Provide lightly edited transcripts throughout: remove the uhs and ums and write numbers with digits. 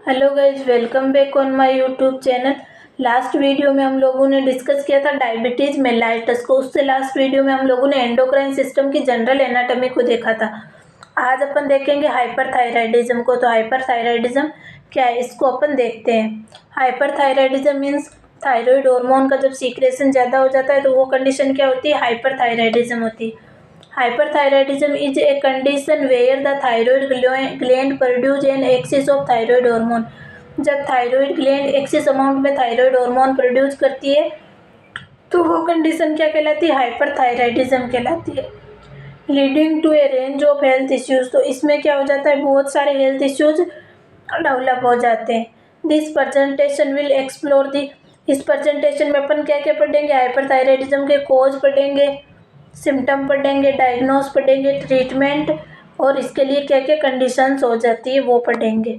Hello guys, welcome back on my YouTube channel. Last video में हम लोगों ने डिस्कस किया था डायबिटीज मेलाइटस को। उससे लास्ट वीडियो में हम लोगों ने एंडोक्राइन सिस्टम की जनरल एनाटॉमी को देखा था। आज अपन देखेंगे हाइपरथायराइडिज्म को। तो हाइपरथायराइडिज्म क्या है, इसको अपन देखते हैं। हाइपरथायराइडिज्म मीन्स थायराइड हार्मोन का जब सीक्रेशन ज़्यादा हो जाता है तो वो कंडीशन क्या होती है, हाइपरथायराइडिज्म होती है। Hyperthyroidism is a condition where the thyroid gland produce an excess of thyroid hormone। जब थायराइड ग्लैंड एक्सेस अमाउंट में थायराइड हार्मोन प्रोड्यूस करती है तो वो कंडीशन क्या कहलाती है, हाइपरथायराइडिज्म कहलाती है। Leading to a range of health issues, तो इसमें क्या हो जाता है, बहुत सारे हेल्थ इश्यूज डेवलप हो जाते हैं। This presentation will explore the, इस प्रेजेंटेशन में अपन क्या क्या पढ़ेंगे, हाइपरथायराइडिज्म के कॉज पढ़ेंगे, सिम्टम पढ़ेंगे, डायग्नोस पढ़ेंगे, ट्रीटमेंट और इसके लिए क्या क्या कंडीशंस हो जाती है वो पढ़ेंगे।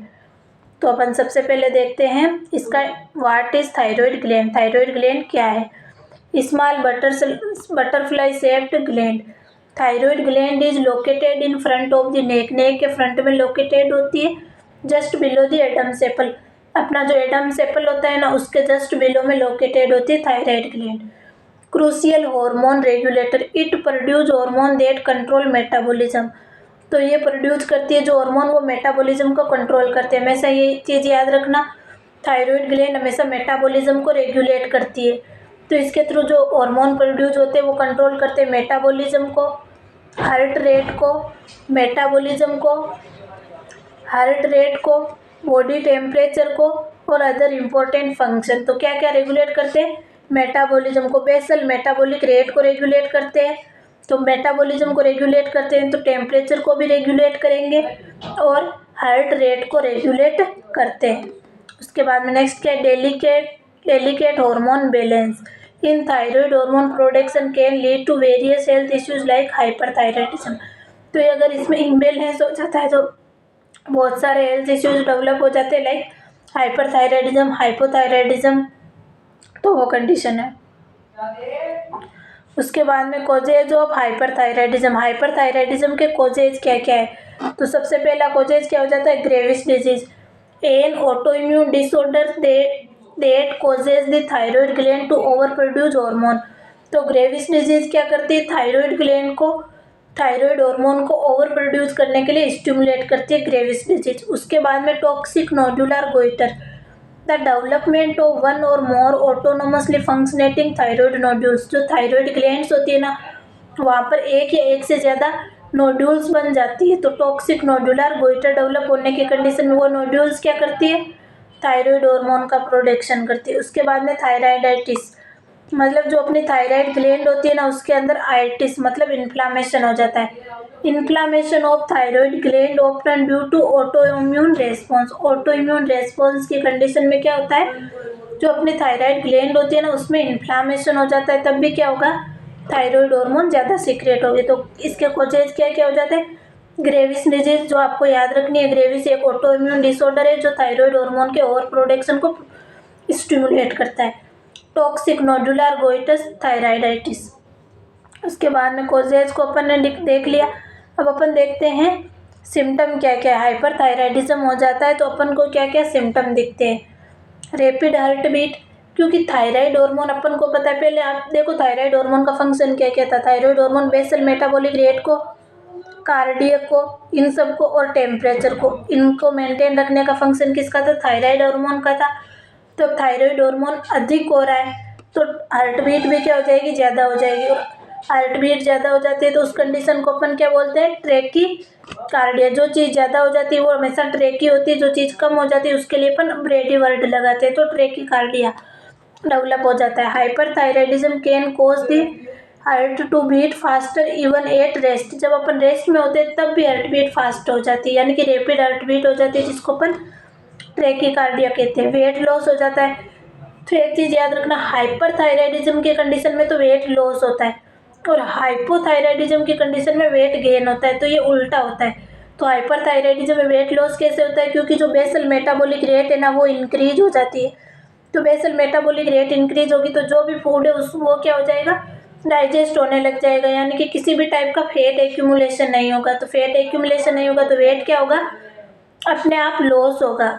तो अपन सबसे पहले देखते हैं इसका what is thyroid gland. Thyroid gland क्या है, small butterfly shaped gland. Thyroid gland is located in front of the neck, neck के फ्रंट में लोकेटेड होती है, just below the Adam's apple. अपना जो एडम्स एप्पल होता है ना, उसके जस्ट बिलो में लोकेटेड होती है thyroid gland. Crucial hormone regulator, it produce hormone that control metabolism. तो ये प्रोड्यूस करती है जो हार्मोन, वो मेटाबॉलिज्म को कंट्रोल करते हैं। हमेशा ये चीज़ याद रखना, थायराइड ग्लैंड हमेशा मेटाबॉलिज्म को रेगुलेट करती है। तो इसके थ्रू जो हार्मोन प्रोड्यूस होते हैं वो कंट्रोल करते हैं मेटाबॉलिज्म को, हार्ट रेट को, मेटाबॉलिज्म को, हार्ट रेट को, बॉडी टेम्परेचर को और अदर इम्पोर्टेंट फंक्शन। तो क्या क्या रेगुलेट करते हैं, मेटाबॉलिज्म को। बेसल मेटाबॉलिक रेट को रेगुलेट करते हैं, तो मेटाबॉलिज्म को रेगुलेट करते हैं तो टेम्परेचर को भी रेगुलेट करेंगे और हार्ट रेट को रेगुलेट करते हैं। उसके बाद में नेक्स्ट क्या है, delicate hormone balance in thyroid hormone production can lead to various health issues like hyperthyroidism. तो ये अगर इसमें इम्बेलेंस हो जाता है तो बहुत सारे हेल्थ इश्यूज डेवलप हो जाते हैं, लाइक हाइपरथायराइडिज्म, हाइपोथायराइडिज्म, तो वो कंडीशन है। उसके बाद में कोजेज ऑफ हाइपरथायराइडिज्म। हाइपरथायराइडिज्म के कोजेज क्या क्या है, तो सबसे पहला कोजेज क्या हो जाता है, Graves disease, an autoimmune disorder that causes the thyroid gland to over produce hormone. तो ग्रेविस डिजीज क्या करती है, थायराइड ग्लैंड को, थायराइड हार्मोन को ओवर प्रोड्यूस करने के लिए स्टिमुलेट करती है ग्रेविस डिजीज। उसके बाद में toxic nodular goitre, the development of one और मोर ऑटोनोमसली फंक्शनेटिंग थायराइड नोड्यूल्स। जो थायराइड ग्लैंड्स होती है ना, वहाँ पर एक या एक से ज़्यादा नोड्यूल्स बन जाती है। तो टॉक्सिक नोडुलर गोइटर डेवलप होने की कंडीशन में वो नोड्यूल्स क्या करती है, थायराइड हार्मोन का प्रोडक्शन करती है। उसके बाद में थायराइडाइटिस, मतलब जो अपनी थायराइड ग्लैंड होती है ना, उसके अंदर आइटिस मतलब इन्फ्लामेशन हो जाता है। Inflammation of thyroid gland often due to autoimmune response. Autoimmune response की कंडीशन में क्या होता है, जो अपनी थायराइड ग्लैंड होती है ना, उसमें इन्फ्लामेशन हो जाता है, तब भी क्या होगा, थायराइड हार्मोन ज़्यादा सीक्रेट होगी। तो इसके कोजेज क्या क्या हो जाते हैं, ग्रेविस डिजीज, जो आपको याद रखनी है, ग्रेविस एक ऑटोइम्यून डिसऑर्डर है जो थायराइड हार्मोन के ओवर प्रोडक्शन को स्टिमुलेट करता है। Toxic nodular goitres thyroiditis. उसके बाद में कोजेज को अपन ने देख लिया। अब अपन देखते हैं सिम्टम क्या क्या है। हाइपरथायराइडिज्म हो जाता है तो अपन को क्या क्या सिम्टम दिखते हैं, रैपिड हार्ट बीट, क्योंकि थायराइड हार्मोन अपन को पता है। पहले आप देखो थायराइड हार्मोन का फंक्शन क्या क्या था, thyroid hormone basal metabolic rate को, कार्डियक को, इन सब को और टेम्परेचर को, इनको मेंटेन रखने का फंक्शन किसका था, थायराइड हार्मोन का था। तो थायराइड हार्मोन अधिक हो रहा है तो हार्ट बीट भी क्या हो जाएगी, ज़्यादा हो जाएगी। और हार्ट बीट ज़्यादा हो जाती है तो उस कंडीशन को अपन क्या बोलते हैं, ट्रैकी कार्डिया। जो चीज़ ज़्यादा हो जाती है वो हमेशा ट्रैकी होती है, जो चीज़ कम हो जाती है उसके लिए अपन ब्रेडी वर्ड लगाते हैं, तो ट्रैकी कार्डिया डेवलप हो जाता है। Hyperthyroidism can cause the heart to beat faster even at rest. जब अपन रेस्ट में होते हैं तब भी हार्ट बीट फास्ट हो जाती है, यानी कि रैपिड हार्ट बीट हो जाती है, जिसको अपन ट्रैकीकार्डिया कहते हैं। वेट लॉस हो जाता है, तो एक चीज़ याद रखना, हाइपरथायराइडिज्म के कंडीशन में तो वेट लॉस होता है और हाइपोथायराइडिज्म की कंडीशन में वेट गेन होता है, तो ये उल्टा होता है। तो हाइपरथायराइडिज्म में वेट लॉस कैसे होता है, क्योंकि जो बेसल मेटाबॉलिक रेट है ना वो इंक्रीज हो जाती है। तो बेसल मेटाबॉलिक रेट इंक्रीज होगी तो जो भी फूड है उस वो क्या हो जाएगा, डाइजेस्ट होने लग जाएगा, यानी कि किसी भी टाइप का फैट एक्यूमुलेशन नहीं होगा। तो फैट एक्यूमुलेशन नहीं होगा तो वेट क्या होगा, अपने आप लॉस होगा।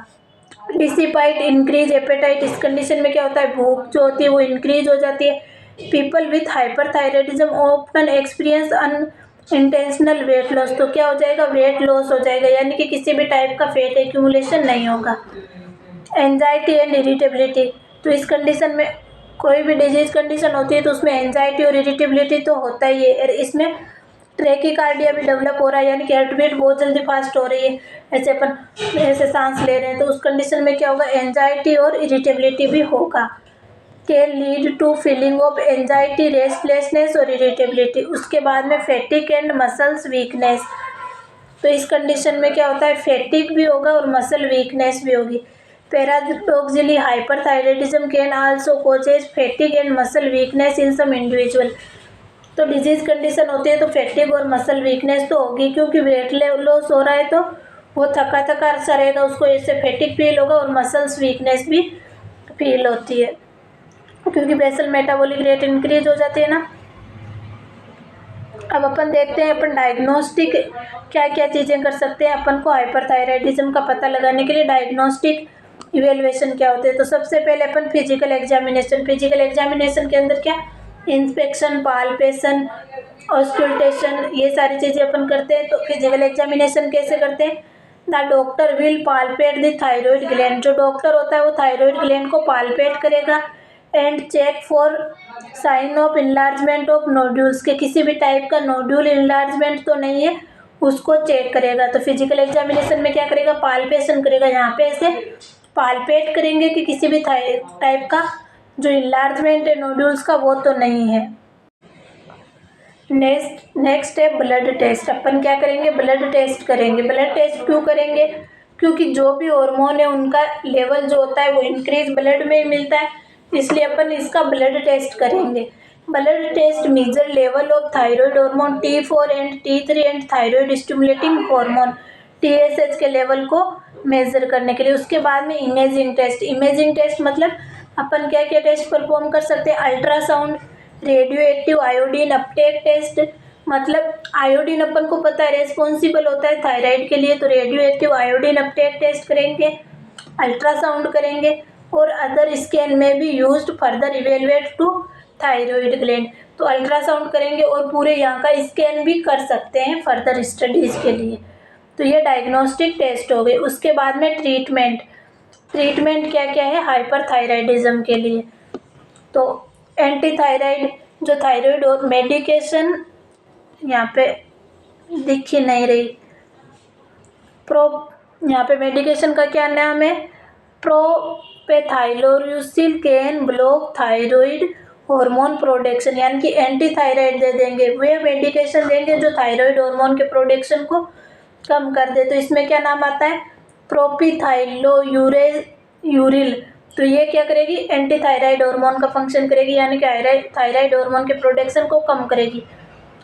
डिसिपाइट इंक्रीज एपेटाइट, इस कंडीशन में क्या होता है, भूख जो होती है वो इंक्रीज हो जाती है। People with hyperthyroidism often experience unintentional weight loss, तो क्या हो जाएगा, वेट लॉस हो जाएगा, यानी कि किसी भी टाइप का फैट एक्यूमुलेशन नहीं होगा। एंजाइटी एंड इरिटेबिलिटी, तो इस कंडीशन में कोई भी डिजीज कंडीशन होती है तो उसमें एंजाइटी और इरिटेबिलिटी तो होता ही है, और इसमें ट्रेकिकार्डिया भी डेवलप हो रहा है, यानी कि हार्ट बीट बहुत जल्दी फास्ट हो रही है, ऐसे अपन ऐसे सांस ले रहे हैं, तो उस कंडीशन में क्या होगा, एंजाइटी और इरिटेबिलिटी भी होगा। Can lead to feeling of anxiety, restlessness और इरिटेबिलिटी। उसके बाद में फैटिक एंड मसल्स वीकनेस, तो इस कंडीशन में क्या होता है, फैटिक भी होगा और मसल वीकनेस भी होगी। Paradoxically hyperthyroidism can also causes fatigue and muscle weakness in some individual, तो डिजीज कंडीशन होती है तो फैटिक और मसल वीकनेस तो होगी, क्योंकि वेट लॉस हो रहा है तो वो थका थका सा रहेगा, उसको ऐसे फैटिक फील होगा और मसल्स वीकनेस भी फील होती है, क्योंकि बेसल मेटाबॉलिक रेट इंक्रीज हो जाती है ना। अब अपन देखते हैं अपन डायग्नोस्टिक क्या क्या चीज़ें कर सकते हैं अपन को हाइपरथायराइडिज्म का पता लगाने के लिए। डायग्नोस्टिक इवेल्युएशन क्या होते हैं, तो सबसे पहले अपन फिजिकल एग्जामिनेशन, फिजिकल एग्जामिनेशन के अंदर क्या, इंस्पेक्शन, पाल्पेशन, ऑस्कल्टेशन, ये सारी चीज़ें अपन करते हैं। तो फिजिकल एग्जामिनेशन कैसे करते हैं, the doctor will palpate the thyroid gland, जो डॉक्टर होता है वो थायराइड ग्लैंड को पाल्पेट करेगा and check for sign of enlargement of nodules, के किसी भी टाइप का नोड्यूल इनलार्जमेंट तो नहीं है, उसको चेक करेगा। तो फिजिकल एग्जामिनेशन में क्या करेगा, पाल्पेशन करेगा, यहाँ पे ऐसे पाल्पेट करेंगे कि किसी भी टाइप का जो इनलार्जमेंट है नोड्यूल्स का वो तो नहीं है। नेक्स्ट है ब्लड टेस्ट, अपन क्या करेंगे, ब्लड टेस्ट करेंगे। ब्लड टेस्ट क्यों करेंगे, क्योंकि जो भी हार्मोन है उनका लेवल जो होता है वो इंक्रीज ब्लड में ही मिलता है, इसलिए अपन इसका ब्लड टेस्ट करेंगे। Blood test measure level of thyroid hormone T4 and T3 and thyroid stimulating hormone TSH के लेवल को मेजर करने के लिए। उसके बाद में इमेजिंग टेस्ट, इमेजिंग टेस्ट मतलब अपन क्या क्या टेस्ट परफॉर्म कर सकते हैं, ultrasound, radioactive iodine uptake test, मतलब आयोडीन अपन को पता है रेस्पॉन्सिबल होता है थायराइड के लिए, तो radioactive iodine uptake test करेंगे, अल्ट्रासाउंड करेंगे, और अदर स्कैन में भी used further evaluate to thyroid gland, तो अल्ट्रासाउंड करेंगे और पूरे यहाँ का स्कैन भी कर सकते हैं फर्दर स्टडीज़ के लिए। तो ये डायग्नोस्टिक टेस्ट हो गए। उसके बाद में ट्रीटमेंट, ट्रीटमेंट क्या क्या है हाइपरथायराइडिज्म के लिए, तो एंटी थायराइड जो थायराइड और मेडिकेशन, यहाँ पे दिख ही नहीं रही, यहाँ पे मेडिकेशन का क्या नाम है, propylthiouracil can block thyroid hormone production, यानी कि एंटी थायराइड दे देंगे, वे मेडिकेशन देंगे जो थायराइड हार्मोन के प्रोडक्शन को कम कर दे। तो इसमें क्या नाम आता है, प्रोपिथाइलोयूरिल, तो ये क्या करेगी, एंटी थायराइड हार्मोन का फंक्शन करेगी, यानी कि थायराइड हार्मोन के प्रोडक्शन को कम करेगी।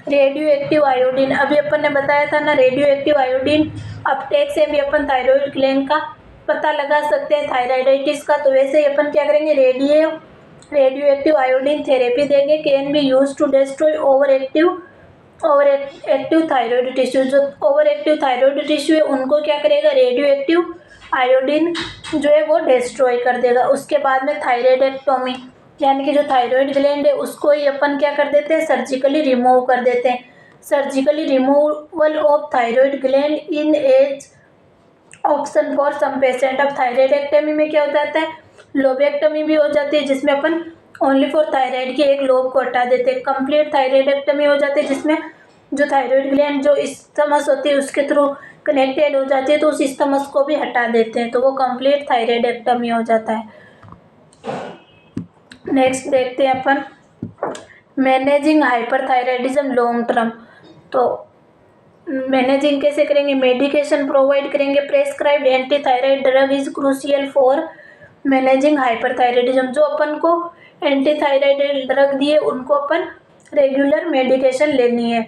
रेडियो एक्टिव आयोडीन, अभी अपन ने बताया था ना, रेडियो एक्टिव आयोडीन अपटेक से भी अपन थायराइड ग्लैंड का पता लगा सकते हैं, थायराइडाइटिस का, तो वैसे ही अपन क्या करेंगे, रेडियो एक्टिव आयोडीन थेरेपी देंगे, can be use to destroy overactive thyroid tissue, जो ओवर एक्टिव थायराइड टिश्यू है उनको क्या करेगा, रेडियो एक्टिव आयोडीन जो है वो डिस्ट्रॉय कर देगा। उसके बाद में थायराइडेक्टोमी, यानी कि जो थायराइड ग्लैंड है उसको ही अपन क्या कर देते हैं, सर्जिकली रिमूव कर देते हैं। Surgically removal of thyroid gland in as option for some patient. अब थायराइडेक्टमी में क्या हो जाता है, लोबेक्टमी भी हो जाती है, जिसमें अपन ओनली फॉर थायराइड के एक लोब को हटा देते हैं। कंप्लीट थायराइडेक्टमी हो जाती है, जिसमें जो थायराइड ग्लैंड जो स्टमस होती है उसके थ्रू कनेक्टेड हो जाती है, तो उस स्टमस को भी हटा देते हैं, तो वो कंप्लीट थायराइडेक्टमी हो जाता है। नेक्स्ट देखते हैं अपन मैनेजिंग हाइपरथायराइडिज्म लॉन्ग टर्म, तो मैनेजिंग कैसे करेंगे, मेडिकेशन प्रोवाइड करेंगे, prescribed anti thyroid drug is crucial for managing hyperthyroidism, जो अपन को एंटी थायराइड ड्रग दिए उनको अपन रेगुलर मेडिकेशन लेनी है,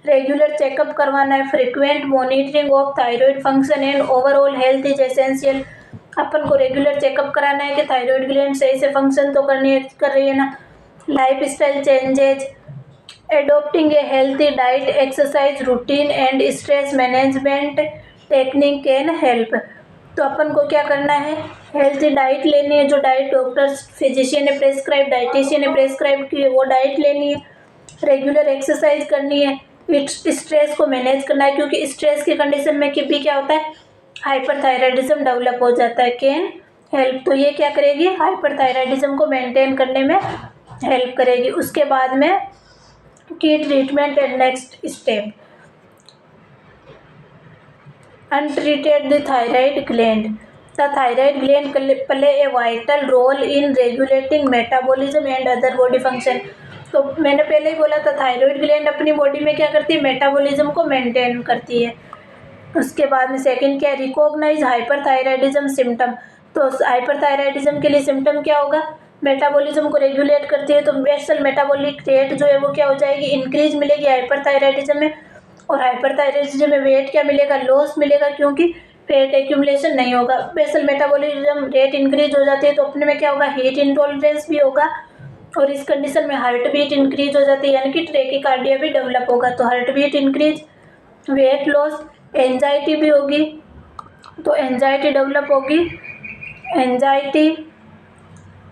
रेगुलर चेकअप करवाना है, frequent monitoring of thyroid function and overall health is essential, अपन को रेगुलर चेकअप कराना है कि थायराइड ग्लैंड सही से फंक्शन तो कर रही है ना। Life style changes, adopting A healthy diet, exercise routine and stress management technique can help, तो अपन को क्या करना है, हेल्थी डाइट लेनी है, जो डाइट डॉक्टर्स फिजिशियन ने प्रेस्क्राइब, डाइटिशियन ने प्रेस्क्राइब की है वो डाइट लेनी है, रेगुलर एक्सरसाइज करनी है, स्ट्रेस को मैनेज करना है, क्योंकि स्ट्रेस की कंडीशन में भी क्या होता है, हाइपरथायराइडिज्म डेवलप हो जाता है। कैन हेल्प, तो ये क्या करेगी, हाइपरथायराइडिज्म को मेंटेन करने में हेल्प करेगी। उसके बाद में की treatment and next step, untreated the thyroid gland. The thyroid gland play a vital role in regulating metabolism and other body function. तो मैंने पहले ही बोला था थायराइड ग्लैंड अपनी बॉडी में क्या करती है, मेटाबॉलिज्म को मेंटेन करती है। उसके बाद में सेकंड क्या है, रिकॉग्नाइज हाइपरथायराइडिज्म सिम्टम। तो हाइपरथायराइडिज्म के लिए सिम्टम क्या होगा, मेटाबॉलिज्म को रेगुलेट करती है, तो बेसल मेटाबॉलिक रेट जो है वो क्या हो जाएगी, इंक्रीज मिलेगी हाइपरथायराइडिज्म में। और हाइपरथायराइडिज्म में वेट क्या मिलेगा, लॉस मिलेगा, क्योंकि फैट एक्यूमुलेशन नहीं होगा। बेसल मेटाबॉलिज्म रेट इंक्रीज हो जाती है तो अपने में क्या होगा, हीट इंटॉलरेंस भी होगा, और इस कंडीशन में हार्ट बीट इंक्रीज हो जाती है, यानी कि ट्रैकीकार्डिया भी डेवलप होगा। तो heart beat increase, weight loss, anxiety भी होगी, तो एंजाइटी डेवलप होगी, एंजाइटी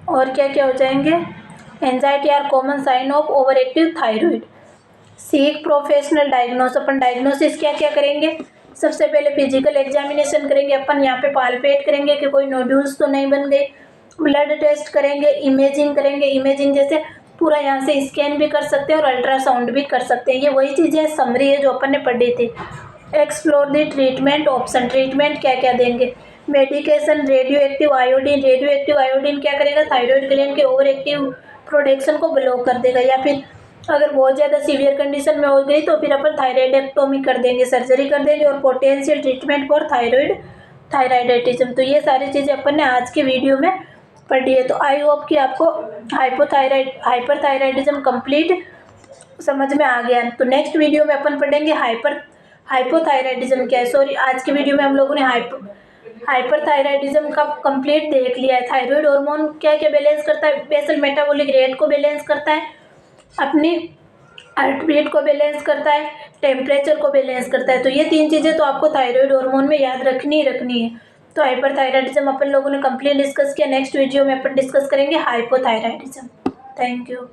और क्या क्या हो जाएंगे, anxiety are common sign of overactive thyroid. Seek professional diagnose, अपन डायग्नोसिस क्या क्या करेंगे, सबसे पहले फिजिकल एग्जामिनेशन करेंगे, अपन यहाँ पे पालपेट करेंगे कि कोई नोड्यूल्स तो नहीं बन गए, ब्लड टेस्ट करेंगे, इमेजिंग करेंगे, इमेजिंग जैसे पूरा यहाँ से स्कैन भी कर सकते हैं और अल्ट्रासाउंड भी कर सकते हैं। ये वही चीज़ें समरी है जो अपन ने पढ़ी थी। Explore the treatment option, treatment क्या क्या देंगे, मेडिकेशन, रेडियो एक्टिव आयोडीन क्या करेगा, थायराइड ग्लैंड के ओवर एक्टिव प्रोडक्शन को ब्लॉक कर देगा, या फिर अगर बहुत ज़्यादा सीवियर कंडीशन में हो गई तो फिर अपन थायराइडेक्टोमी कर देंगे, सर्जरी कर देंगे, और पोटेंशियल ट्रीटमेंट फॉर थायराइडिज्म। तो ये सारी चीज़ें अपन ने आज के वीडियो में पढ़ी है। तो आई होप कि आपको हाइपरथायराइडिज्म कंप्लीट समझ में आ गया। तो नेक्स्ट वीडियो में अपन पढ़ेंगे हाइपोथायराइडिज्म क्या है। सॉरी, आज के वीडियो में हम लोगों ने हाइपरथायराइडिज्म का कंप्लीट देख लिया है। थायराइड हार्मोन क्या क्या बैलेंस करता है, बेसल मेटाबॉलिक रेट को बैलेंस करता है, अपनी हार्ट बीट को बैलेंस करता है, टेम्परेचर को बैलेंस करता है। तो ये तीन चीज़ें तो आपको थायराइड हार्मोन में याद रखनी है। तो हाइपरथायराइडिज्म अपन लोगों ने कंप्लीट डिस्कस किया। नेक्स्ट वीडियो में अपन डिस्कस करेंगे हाइपोथायराइडिज्म। Thank you.